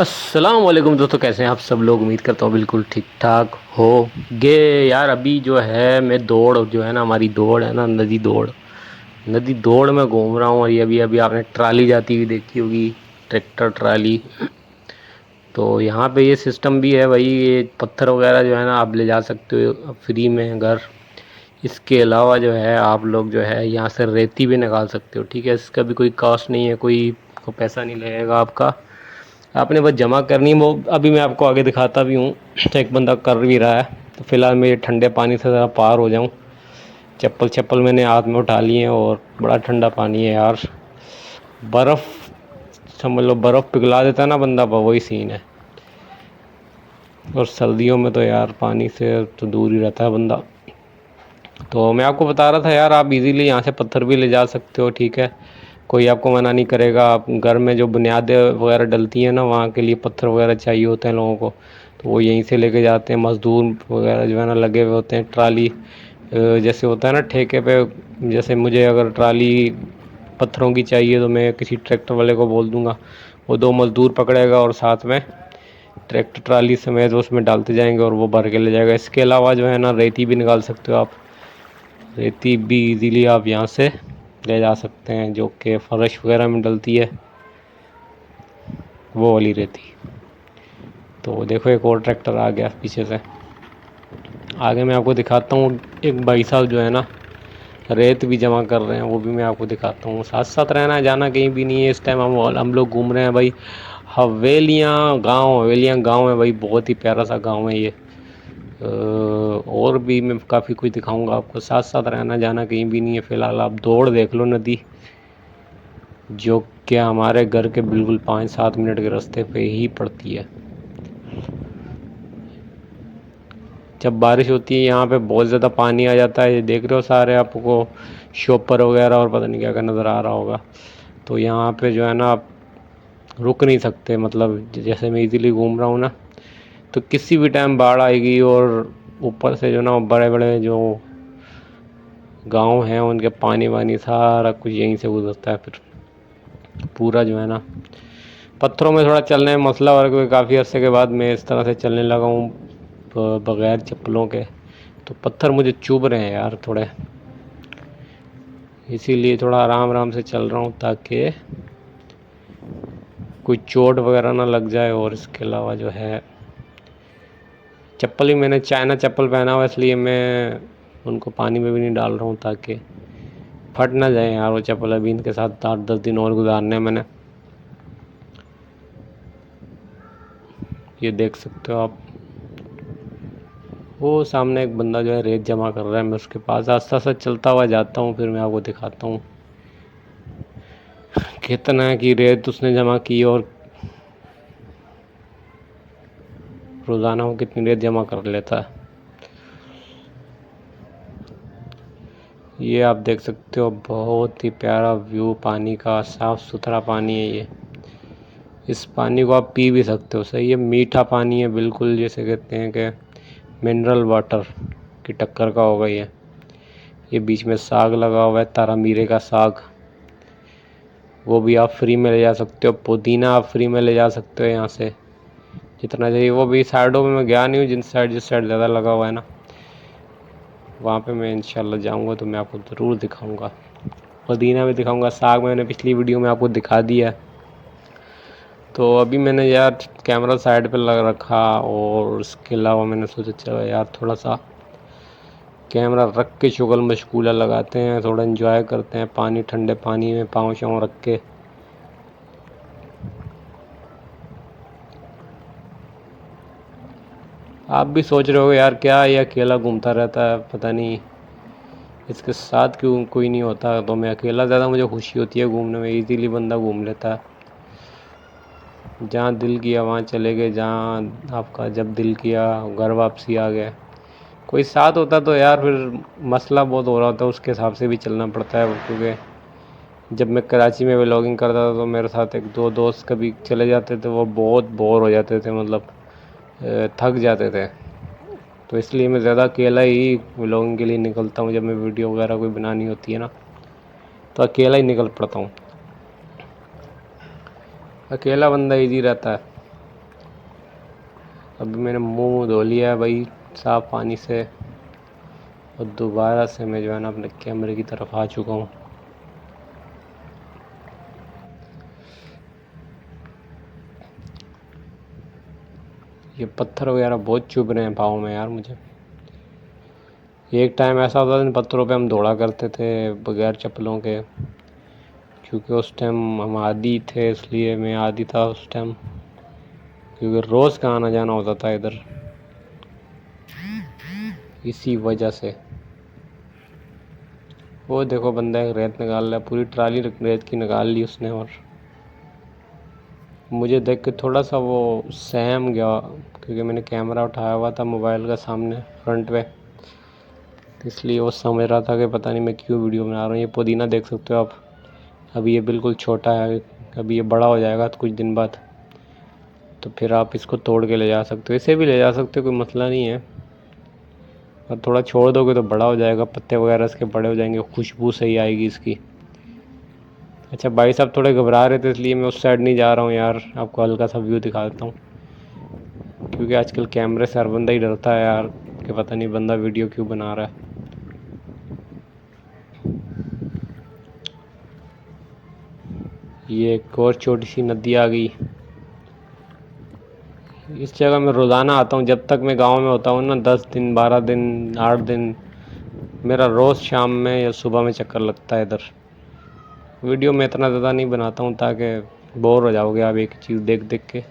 अस्सलाम वालेकुम दोस्तों, कैसे हैं आप सब लोग। उम्मीद करता हूँ बिल्कुल ठीक ठाक हो गे। यार अभी जो है मैं दौड़ जो है ना, हमारी दौड़ है ना, नदी दौड़ में घूम रहा हूँ। और ये अभी अभी आपने ट्राली जाती हुई देखी होगी, ट्रैक्टर ट्राली। तो यहाँ पे ये सिस्टम भी है भाई, ये पत्थर वगैरह जो है ना आप ले जा सकते हो फ्री में घर। इसके अलावा जो है आप लोग जो है यहाँ से रेती भी निकाल सकते हो, ठीक है। इसका भी कोई कॉस्ट नहीं है, कोई को पैसा नहीं लगेगा आपका। आपने बस जमा करनी है। वो अभी मैं आपको आगे दिखाता भी हूँ, एक बंदा कर भी रहा है। तो फिलहाल मैं ये ठंडे पानी से ज़रा पार हो जाऊँ। चप्पल चप्पल मैंने हाथ में उठा लिए हैं, और बड़ा ठंडा पानी है यार। बर्फ़, समझ लो बर्फ़ पिघला देता है ना बंदा, वही सीन है। और सर्दियों में तो यार पानी से तो दूर ही रहता है बंदा। तो मैं आपको बता रहा था यार, आप इजीली यहाँ से पत्थर भी ले जा सकते हो, ठीक है। कोई आपको मना नहीं करेगा। आप घर में जो बुनियादें वगैरह डलती हैं ना, वहाँ के लिए पत्थर वगैरह चाहिए होते हैं लोगों को, तो वो यहीं से लेके जाते हैं। मज़दूर वगैरह जो है ना लगे हुए होते हैं। ट्राली जैसे होता है ना ठेके पे, जैसे मुझे अगर ट्राली पत्थरों की चाहिए तो मैं किसी ट्रैक्टर वाले को बोल दूँगा, वो 2 मज़दूर पकड़ेगा और साथ में ट्रैक्टर ट्राली समेत उसमें डालते जाएंगे और वो भर के ले जाएगा। इसके अलावा जो है ना रेती भी निकाल सकते हो आप। रेती भी इजीली आप यहाँ से ले जा सकते हैं, जो कि फर्श वगैरह में डलती है, वो वाली रेती। तो देखो एक और ट्रैक्टर आ गया पीछे से। आगे मैं आपको दिखाता हूँ, एक भाई साहब जो है ना रेत भी जमा कर रहे हैं, वो भी मैं आपको दिखाता हूँ। साथ साथ रहना जाना कहीं भी नहीं है इस टाइम। हम लोग घूम रहे हैं भाई हवेलियाँ गाँव है भाई, बहुत ही प्यारा सा गाँव है ये। और भी मैं काफ़ी कुछ दिखाऊंगा आपको। साथ साथ रहना जाना कहीं भी नहीं है। फ़िलहाल आप दौड़ देख लो नदी, जो कि हमारे घर के बिल्कुल 5-7 मिनट के रास्ते पे ही पड़ती है। जब बारिश होती है यहाँ पे बहुत ज़्यादा पानी आ जाता है। ये देख रहे हो सारे आपको शॉपर वगैरह और पता नहीं क्या क्या नज़र आ रहा होगा। तो यहाँ पे जो है ना आप रुक नहीं सकते, मतलब जैसे मैं इजीली घूम रहा हूँ ना, तो किसी भी टाइम बाढ़ आएगी। और ऊपर से जो ना बड़े बड़े जो गांव हैं उनके पानी वानी सारा कुछ यहीं से गुजरता है। फिर पूरा जो है ना पत्थरों में थोड़ा चलने में मसला, और काफ़ी अर्से के बाद मैं इस तरह से चलने लगा हूँ बग़ैर चप्पलों के। तो पत्थर मुझे चुभ रहे हैं यार थोड़े, इसीलिए थोड़ा आराम आराम से चल रहा हूँ ताकि कोई चोट वगैरह ना लग जाए। और इसके अलावा जो है चप्पल ही मैंने चाइना चप्पल पहना हुआ, इसलिए मैं उनको पानी में भी नहीं डाल रहा हूँ ताकि फट ना जाए यार वो चप्पल। अभी इनके साथ 8-10 दिन और गुजारने हैं मैंने। ये देख सकते हो आप, वो सामने एक बंदा जो है रेत जमा कर रहा है। मैं उसके पास आस्ता आस्ता चलता हुआ जाता हूँ, फिर मैं आपको दिखाता हूँ कितना की रेत उसने जमा की और रोज़ाना वो कितनी रेत जमा कर लेता है। ये आप देख सकते हो, बहुत ही प्यारा व्यू पानी का, साफ़ सुथरा पानी है ये। इस पानी को आप पी भी सकते हो, सही है। मीठा पानी है बिल्कुल, जैसे कहते हैं कि मिनरल वाटर की टक्कर का होगा ये बीच में साग लगा हुआ है, तारा मीरे का साग, वो भी आप फ्री में ले जा सकते हो। पुदीना आप फ्री में ले जा सकते हो यहाँ से जितना चाहिए। वो भी साइडों में मैं गया नहीं हूँ, जिस साइड ज़्यादा लगा हुआ है ना, वहाँ पे मैं इंशाल्लाह जाऊँगा तो मैं आपको ज़रूर दिखाऊँगा। पुदीना भी दिखाऊँगा, साग मैंने पिछली वीडियो में आपको दिखा दिया है। तो अभी मैंने यार कैमरा साइड पे लग रखा, और उसके अलावा मैंने सोचा चलो यार थोड़ा सा कैमरा रख के शुगल मशगूला लगाते हैं, थोड़ा इन्जॉय करते हैं पानी, ठंडे पानी में पाँव शाँव रख के। आप भी सोच रहे हो यार क्या ये अकेला घूमता रहता है, पता नहीं इसके साथ क्यों कोई नहीं होता। तो मैं अकेला ज़्यादा मुझे खुशी होती है घूमने में, इजीली बंदा घूम लेता है। जहाँ दिल किया वहाँ चले गए, जहाँ आपका जब दिल किया घर वापसी आ गए। कोई साथ होता तो यार फिर मसला बहुत हो रहा होता, उसके हिसाब से भी चलना पड़ता है। क्योंकि जब मैं कराची में व्लॉगिंग करता था तो मेरे साथ एक दो दोस्त कभी चले जाते थे, वो बहुत बोर हो जाते थे, मतलब थक जाते थे। तो इसलिए मैं ज़्यादा अकेला ही व्लॉगिंग के लिए निकलता हूँ। जब मैं वीडियो वगैरह कोई बनानी होती है ना, तो अकेला ही निकल पड़ता हूँ। अकेला बंदा ईजी रहता है। अभी मैंने मुंह धो लिया है भाई साफ़ पानी से, और दोबारा से मैं जो है ना अपने कैमरे की तरफ आ चुका हूँ। ये पत्थर वगैरह बहुत चुभ रहे हैं पाँव में यार मुझे। एक टाइम ऐसा होता था इन पत्थरों पे हम दौड़ा करते थे बगैर चप्पलों के, क्योंकि उस टाइम हम आदी थे, इसलिए मैं आदी था उस टाइम, क्योंकि रोज़ का आना जाना होता था इधर, इसी वजह से। वो देखो बंदा एक रेत निकाल रहा है, पूरी ट्राली रेत की निकाल ली उसने, और मुझे देख के थोड़ा सा वो सहम गया, क्योंकि मैंने कैमरा उठाया हुआ था मोबाइल का सामने फ्रंट पे, इसलिए वो समझ रहा था कि पता नहीं मैं क्यों वीडियो बना रहा हूँ। ये पुदीना देख सकते हो आप, अभी ये बिल्कुल छोटा है, अभी ये बड़ा हो जाएगा तो कुछ दिन बाद, तो फिर आप इसको तोड़ के ले जा सकते हो, इसे भी ले जा सकते हो, कोई मसला नहीं है। और थोड़ा छोड़ दोगे तो बड़ा हो जाएगा, पत्ते वगैरह इसके बड़े हो जाएंगे, खुशबू सही आएगी इसकी। अच्छा भाई साहब थोड़े घबरा रहे थे, इसलिए मैं उस साइड नहीं जा रहा हूँ यार, आपको हल्का सा व्यू दिखा देता हूँ, क्योंकि आजकल कैमरे से हर बंदा ही डरता है यार कि पता नहीं बंदा वीडियो क्यों बना रहा है। ये एक और छोटी सी नदी आ गई। इस जगह मैं रोज़ाना आता हूँ, जब तक मैं गांव में होता हूँ ना, 10 दिन 12 दिन 8 दिन, मेरा रोज़ शाम में या सुबह में चक्कर लगता है इधर। वीडियो मैं इतना ज़्यादा नहीं बनाता हूँ ताकि बोर हो जाओगे आप एक चीज़ देख देख के,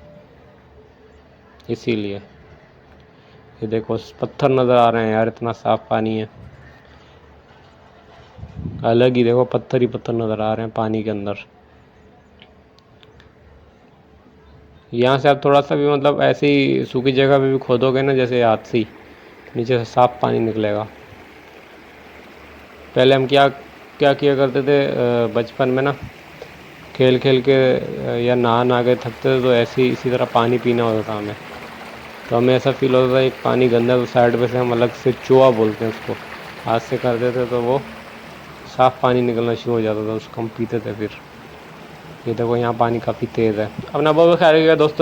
इसीलिए। ये देखो पत्थर नज़र आ रहे हैं यार, इतना साफ़ पानी है, अलग ही देखो पत्थर ही पत्थर नज़र आ रहे हैं पानी के अंदर। यहाँ से आप थोड़ा सा भी मतलब ऐसी सूखी जगह पे भी खोदोगे ना, जैसे हाथ से ही, नीचे से साफ़ पानी निकलेगा। पहले हम क्या क्या किया करते थे बचपन में ना, खेल खेल के या नहा नहा के थकते थे, तो ऐसे ही इसी तरह पानी पीना होता था हमें, तो हमें ऐसा फील होता था एक पानी गंदा, तो साइड पे से हम अलग से चूहा बोलते हैं उसको, हाथ से करते थे तो वो साफ़ पानी निकलना शुरू हो जाता था, उसको हम पीते थे फिर। ये देखो यहाँ पानी काफ़ी तेज़ है। अपना बहुत ख्याल रखिएगा दोस्तों।